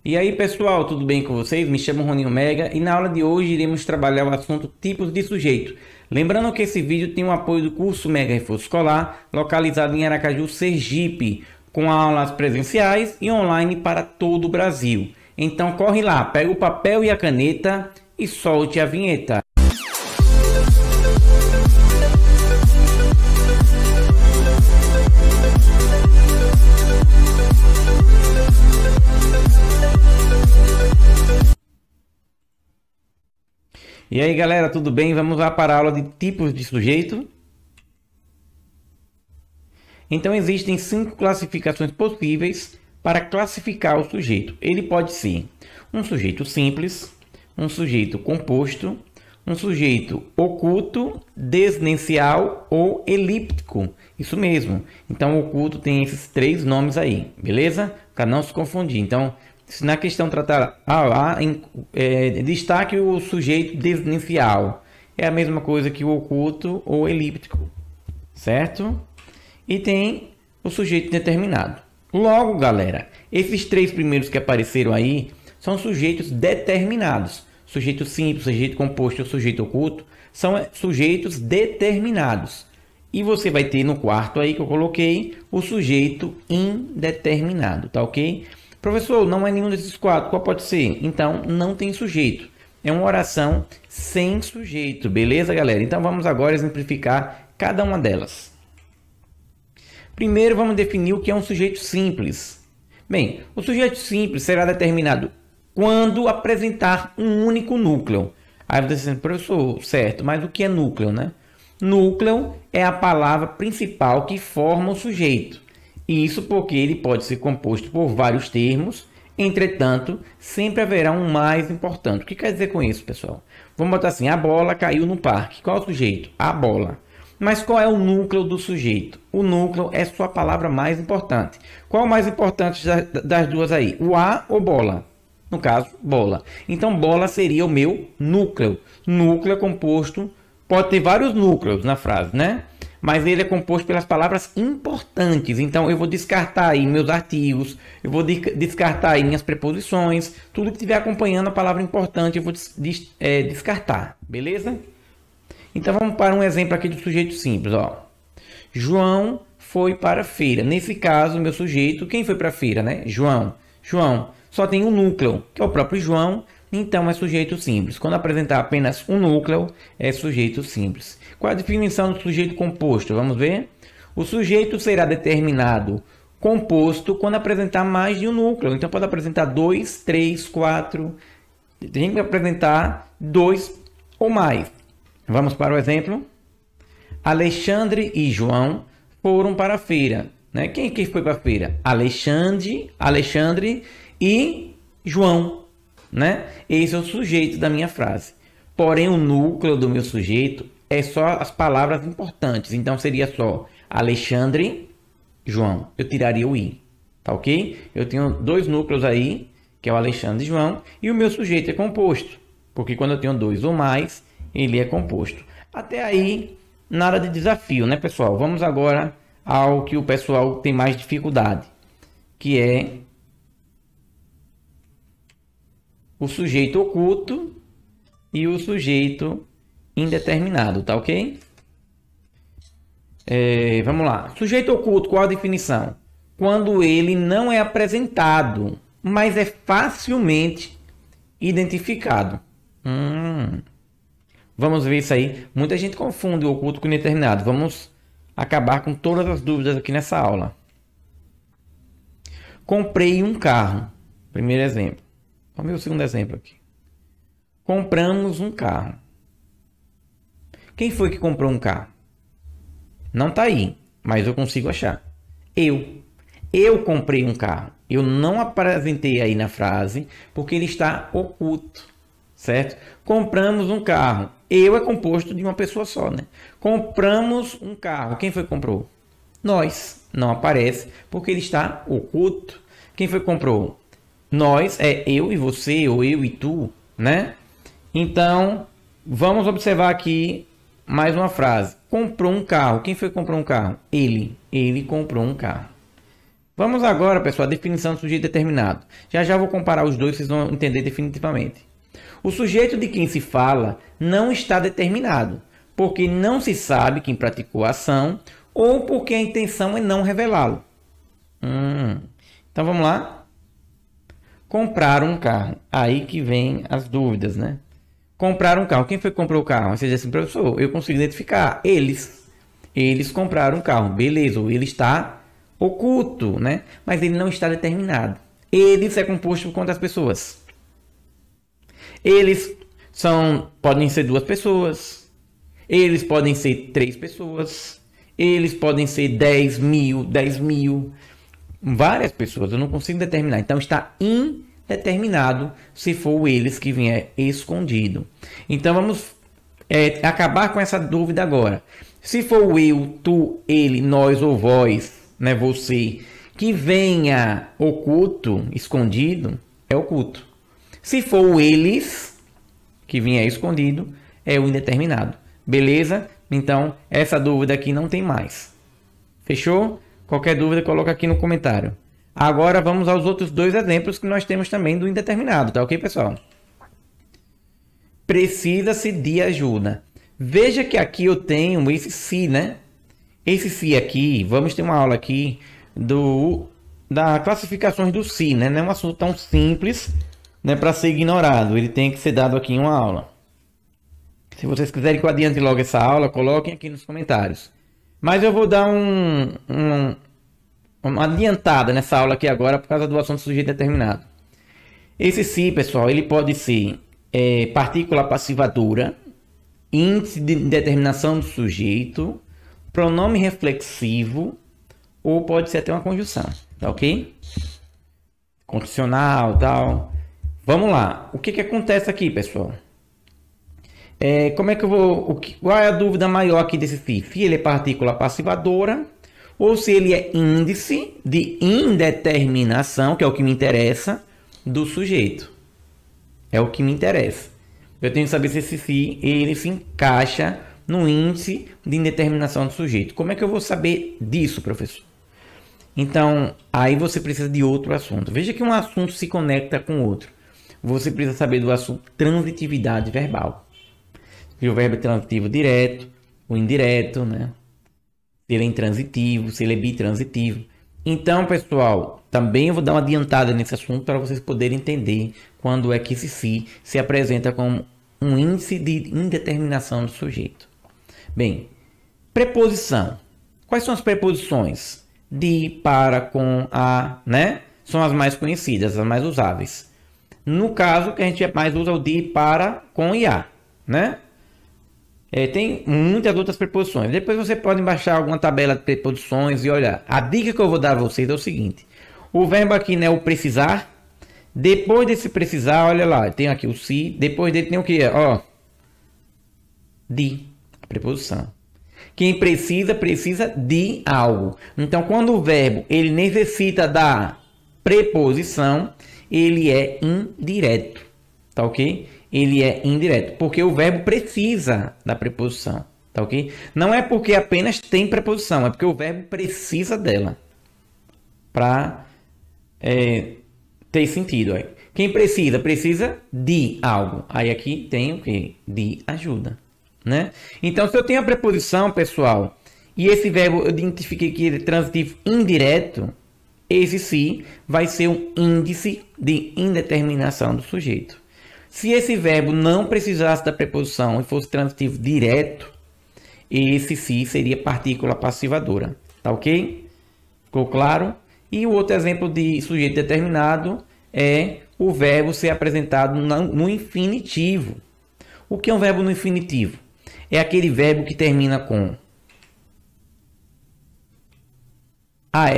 E aí pessoal, tudo bem com vocês? Me chamo Roninho Mega e na aula de hoje iremos trabalhar o assunto tipos de sujeito. Lembrando que esse vídeo tem o apoio do curso Mega Reforço Escolar, localizado em Aracaju, Sergipe, com aulas presenciais e online para todo o Brasil. Então corre lá, pega o papel e a caneta e solte a vinheta. E aí galera, tudo bem? Vamos lá para a aula de tipos de sujeito. Então existem 5 classificações possíveis para classificar o sujeito. Ele pode ser um sujeito simples, um sujeito composto, um sujeito oculto, desnencial ou elíptico. Isso mesmo. Então oculto tem esses 3 nomes aí, beleza? Para não se confundir. Então, se na questão tratar destaque o sujeito desnencial, é a mesma coisa que o oculto ou elíptico, certo? E tem o sujeito determinado. Logo, galera, esses 3 primeiros que apareceram aí são sujeitos determinados. Sujeito simples, sujeito composto e sujeito oculto são sujeitos determinados. E você vai ter no quarto aí que eu coloquei o sujeito indeterminado, tá ok? Professor, não é nenhum desses 4, qual pode ser? Então, não tem sujeito. É uma oração sem sujeito, beleza, galera? Então, vamos agora exemplificar cada uma delas. Primeiro, vamos definir o que é um sujeito simples. Bem, o sujeito simples será determinado quando apresentar um único núcleo. Aí você diz, professor, certo, mas o que é núcleo, né? Núcleo é a palavra principal que forma o sujeito. Isso porque ele pode ser composto por vários termos, entretanto, sempre haverá um mais importante. O que quer dizer com isso, pessoal? Vamos botar assim, a bola caiu no parque. Qual é o sujeito? A bola. Mas qual é o núcleo do sujeito? O núcleo é sua palavra mais importante. Qual é o mais importante das duas aí? O a ou bola? No caso, bola. Então, bola seria o meu núcleo. Núcleo é composto, pode ter vários núcleos na frase, né? Mas ele é composto pelas palavras importantes. Então, eu vou descartar aí meus artigos, eu vou descartar aí minhas preposições, tudo que estiver acompanhando a palavra importante eu vou descartar, beleza? Então, vamos para um exemplo aqui do sujeito simples, ó. João foi para a feira. Nesse caso, meu sujeito, quem foi para a feira, né? João. João só tem um núcleo, que é o próprio João, então é sujeito simples. Quando apresentar apenas um núcleo, é sujeito simples. Qual a definição do sujeito composto? Vamos ver? O sujeito será determinado composto quando apresentar mais de um núcleo. Então pode apresentar 2, 3, 4. Tem que apresentar 2 ou mais. Vamos para o exemplo. Alexandre e João foram para a feira. Né? Quem que foi para a feira? Alexandre e João. Né? Esse é o sujeito da minha frase. Porém, o núcleo do meu sujeito é só as palavras importantes. Então, seria só Alexandre, João. Eu tiraria o i, tá ok? Eu tenho 2 núcleos aí, que é o Alexandre e João. E o meu sujeito é composto. Porque quando eu tenho 2 ou mais, ele é composto. Até aí, nada de desafio, né, pessoal? Vamos agora ao que o pessoal tem mais dificuldade. Que é o sujeito oculto e o sujeito indeterminado, tá ok? Vamos lá. Sujeito oculto, qual a definição? Quando ele não é apresentado, mas é facilmente identificado. Vamos ver isso aí. Muita gente confunde o oculto com o indeterminado. Vamos acabar com todas as dúvidas aqui nessa aula. Comprei um carro. Primeiro exemplo. Vamos ver o segundo exemplo aqui. Compramos um carro. Quem foi que comprou um carro? Não está aí, mas eu consigo achar. Eu comprei um carro. Eu não apresentei aí na frase, porque ele está oculto, certo? Compramos um carro. Eu é composto de uma pessoa só, né? Compramos um carro. Quem foi que comprou? Nós. Não aparece, porque ele está oculto. Quem foi que comprou? Nós é eu e você, ou eu e tu, né? Então, vamos observar aqui mais uma frase. Comprou um carro. Quem foi que comprou um carro? Ele. Ele comprou um carro. Vamos agora, pessoal, à definição do sujeito determinado. Já já vou comparar os dois, vocês vão entender definitivamente. O sujeito de quem se fala não está determinado, porque não se sabe quem praticou a ação ou porque a intenção é não revelá-lo. Então vamos lá. Comprar um carro. Aí que vem as dúvidas, né? Comprar um carro. Quem foi que comprou o carro? Você diz assim, professor, eu consigo identificar. Eles compraram um carro. Beleza, ele está oculto, né? Mas ele não está determinado. Eles é composto por quantas pessoas? Eles podem ser 2 pessoas. Eles podem ser 3 pessoas. Eles podem ser 10 mil. Várias pessoas. Eu não consigo determinar. Então está indeterminado se for o eles que vier escondido. Então vamos acabar com essa dúvida agora. Se for o eu, tu, ele, nós ou vós, né, você, que venha oculto, escondido, é oculto. Se for o eles, que vier escondido, é o indeterminado. Beleza? Então, essa dúvida aqui não tem mais. Fechou? Qualquer dúvida, coloca aqui no comentário. Agora vamos aos outros 2 exemplos que nós temos também do indeterminado, tá ok, pessoal? Precisa-se de ajuda. Veja que aqui eu tenho esse se, né? Esse se aqui, vamos ter uma aula aqui da classificações do se, né? Não é um assunto tão simples, né, para ser ignorado. Ele tem que ser dado aqui em uma aula. Se vocês quiserem que eu adiante logo essa aula, coloquem aqui nos comentários. Mas eu vou dar uma adiantada nessa aula aqui agora por causa do assunto sujeito determinado. Esse se, pessoal, ele pode ser partícula passivadora, índice de determinação do sujeito, pronome reflexivo ou pode ser até uma conjunção, tá ok? Condicional, tal. Vamos lá. O que acontece aqui, pessoal? Como é que eu vou... Qual é a dúvida maior aqui desse se? Se ele é partícula passivadora ou se ele é índice de indeterminação, que é o que me interessa, do sujeito. É o que me interessa. Eu tenho que saber se esse se ele se encaixa no índice de indeterminação do sujeito. Como é que eu vou saber disso, professor? Então, aí você precisa de outro assunto. Veja que um assunto se conecta com o outro. Você precisa saber do assunto transitividade verbal. Se o verbo é transitivo direto, ou indireto, né? Se ele é intransitivo, se ele é bitransitivo. Então, pessoal, também eu vou dar uma adiantada nesse assunto para vocês poderem entender quando é que esse se apresenta como um índice de indeterminação do sujeito. Bem, preposição. Quais são as preposições? De, para, com, a, né? São as mais conhecidas, as mais usáveis. No caso, que a gente mais usa o de, para, com e a, né? Tem muitas outras preposições. Depois você pode baixar alguma tabela de preposições e olhar. A dica que eu vou dar a vocês é o seguinte. O verbo aqui, né, o precisar. Depois desse precisar, olha lá, tem aqui o se. Depois dele tem o que? Ó, de, a preposição. Quem precisa, precisa de algo. Então, quando o verbo ele necessita da preposição, ele é indireto. Tá ok? Ele é indireto, porque o verbo precisa da preposição, tá ok? Não é porque apenas tem preposição, é porque o verbo precisa dela para ter sentido. Aí. Quem precisa, precisa de algo. Aí aqui tem o que? De ajuda, né? Então, se eu tenho a preposição, pessoal, e esse verbo eu identifiquei que ele é transitivo indireto, esse se vai ser um índice de indeterminação do sujeito. Se esse verbo não precisasse da preposição e fosse transitivo direto, esse se seria partícula passivadora. Tá ok? Ficou claro? E o outro exemplo de sujeito determinado é o verbo ser apresentado no infinitivo. O que é um verbo no infinitivo? É aquele verbo que termina com AR,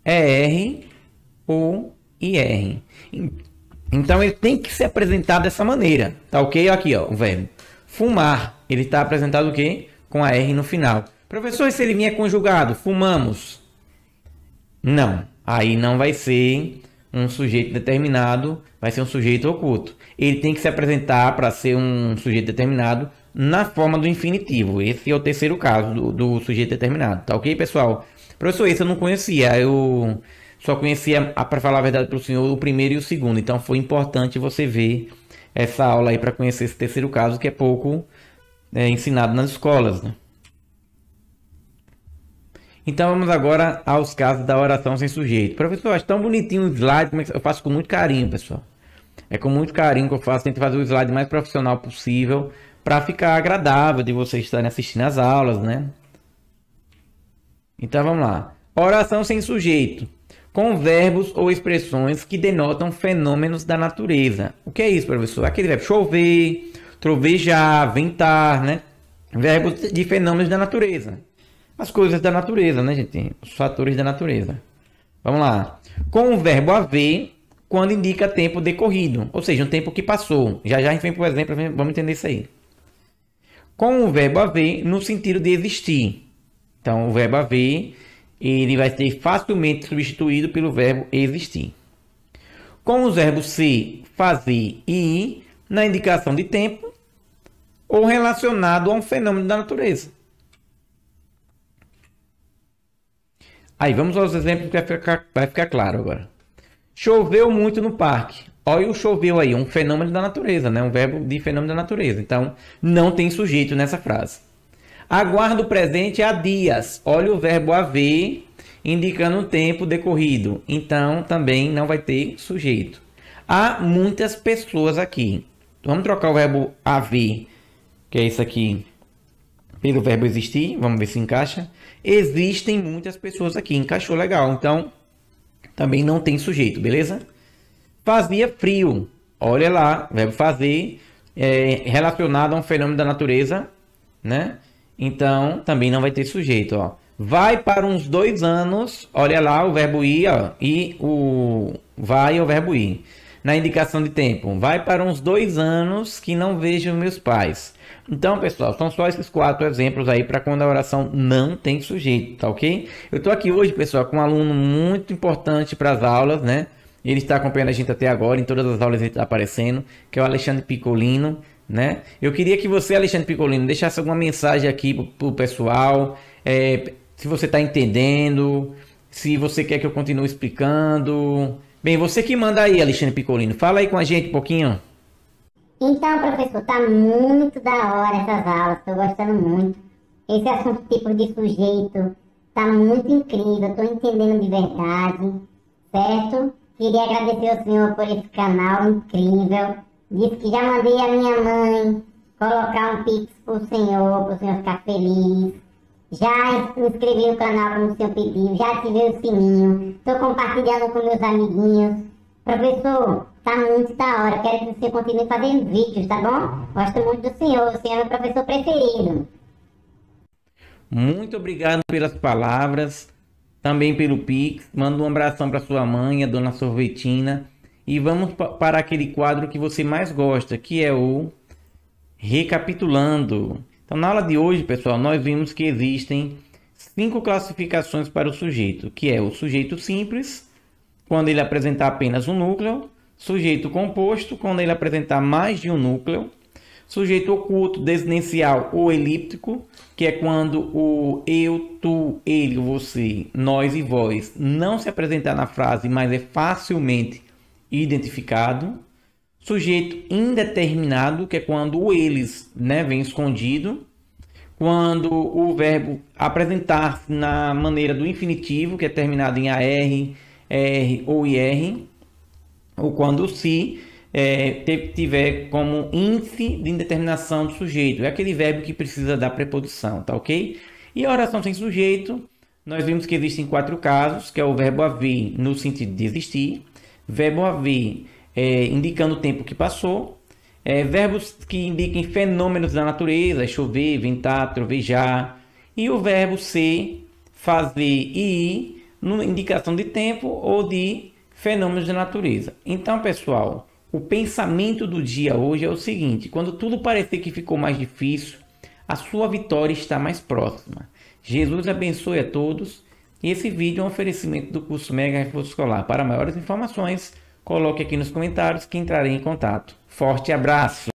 ER ou IR. Então ele tem que ser apresentado dessa maneira, tá ok? Aqui, ó, o verbo fumar, ele está apresentado o quê? Com a R no final. Professor, se ele vier conjugado, fumamos? Não, aí não vai ser um sujeito determinado, vai ser um sujeito oculto. Ele tem que se apresentar para ser um sujeito determinado na forma do infinitivo. Esse é o terceiro caso do sujeito determinado, tá ok, pessoal? Professor, esse eu não conhecia. Eu só conhecia, para falar a verdade para o senhor, o primeiro e o segundo. Então foi importante você ver essa aula aí para conhecer esse terceiro caso, que é pouco ensinado nas escolas, né? Então vamos agora aos casos da oração sem sujeito. Professor, acho tão bonitinho o slide, mas eu faço com muito carinho, pessoal. É com muito carinho que eu faço, tento fazer o slide mais profissional possível para ficar agradável de vocês estarem assistindo as aulas, né? Então vamos lá. Oração sem sujeito, com verbos ou expressões que denotam fenômenos da natureza. O que é isso, professor? Aquele verbo chover, trovejar, ventar, né? Verbos de fenômenos da natureza. As coisas da natureza, né, gente? Os fatores da natureza. Vamos lá. Com o verbo haver, quando indica tempo decorrido, ou seja, um tempo que passou. Já já a gente vem por exemplo, vamos entender isso aí. Com o verbo haver, no sentido de existir. Então, o verbo haver, ele vai ser facilmente substituído pelo verbo existir. Com os verbos ser, fazer e ir, na indicação de tempo ou relacionado a um fenômeno da natureza. Aí, vamos aos exemplos que vai ficar claro agora. Choveu muito no parque. Olha o choveu aí, um fenômeno da natureza, né? Um verbo de fenômeno da natureza. Então, não tem sujeito nessa frase. Aguardo o presente há dias. Olha o verbo haver, indicando um tempo decorrido. Então, também não vai ter sujeito. Há muitas pessoas aqui. Vamos trocar o verbo haver, que é isso aqui, pelo verbo existir. Vamos ver se encaixa. Existem muitas pessoas aqui. Encaixou legal. Então, também não tem sujeito, beleza? Fazia frio. Olha lá, verbo fazer relacionado a um fenômeno da natureza, né? Então, também não vai ter sujeito, ó. Vai para uns 2 anos. Olha lá o verbo ir, ó. E o vai é o verbo ir. Na indicação de tempo. Vai para uns 2 anos que não vejo meus pais. Então, pessoal, são só esses 4 exemplos aí para quando a oração não tem sujeito, tá ok? Eu tô aqui hoje, pessoal, com um aluno muito importante para as aulas, né? Ele está acompanhando a gente até agora, em todas as aulas ele está aparecendo, que é o Alexandre Piccolino, né? Eu queria que você, Alexandre Piccolino, deixasse alguma mensagem aqui pro pessoal, se você está entendendo, se você quer que eu continue explicando. Bem, você que manda aí, Alexandre Piccolino, fala aí com a gente um pouquinho. Então, professor, tá muito da hora essas aulas, tô gostando muito. Esse assunto tipo de sujeito tá muito incrível, tô entendendo de verdade, certo? Queria agradecer ao senhor por esse canal incrível. Disse que já mandei a minha mãe colocar um pix pro senhor ficar feliz. Já me inscrevi no canal como o senhor pediu, já ativei o sininho, tô compartilhando com meus amiguinhos. Professor, tá muito da hora, quero que você continue fazendo vídeos, tá bom? Gosto muito do senhor, o senhor é meu professor preferido. Muito obrigado pelas palavras, também pelo Pix. Manda um abração para sua mãe, a dona Sorvetina. E vamos para aquele quadro que você mais gosta, que é o Recapitulando. Então, na aula de hoje, pessoal, nós vimos que existem 5 classificações para o sujeito, que é o sujeito simples, quando ele apresentar apenas um núcleo, sujeito composto, quando ele apresentar mais de um núcleo, sujeito oculto, desinencial ou elíptico, que é quando o eu, tu, ele, você, nós e vós não se apresentar na frase, mas é facilmente identificado. Sujeito indeterminado, que é quando o eles, né, vem escondido. Quando o verbo apresentar-se na maneira do infinitivo, que é terminado em AR, R ou IR. Ou quando o se tiver como índice de indeterminação do sujeito. É aquele verbo que precisa da preposição, tá ok? E a oração sem sujeito, nós vimos que existem 4 casos, que é o verbo haver no sentido de existir, verbo haver indicando o tempo que passou, verbos que indiquem fenômenos da natureza, chover, ventar, trovejar, e o verbo ser, fazer e ir, na indicação de tempo ou de fenômenos da natureza. Então, pessoal, o pensamento do dia hoje é o seguinte: quando tudo parecer que ficou mais difícil, a sua vitória está mais próxima. Jesus abençoe a todos. E esse vídeo é um oferecimento do curso Mega Reforço Escolar. Para maiores informações, coloque aqui nos comentários que entrarei em contato. Forte abraço!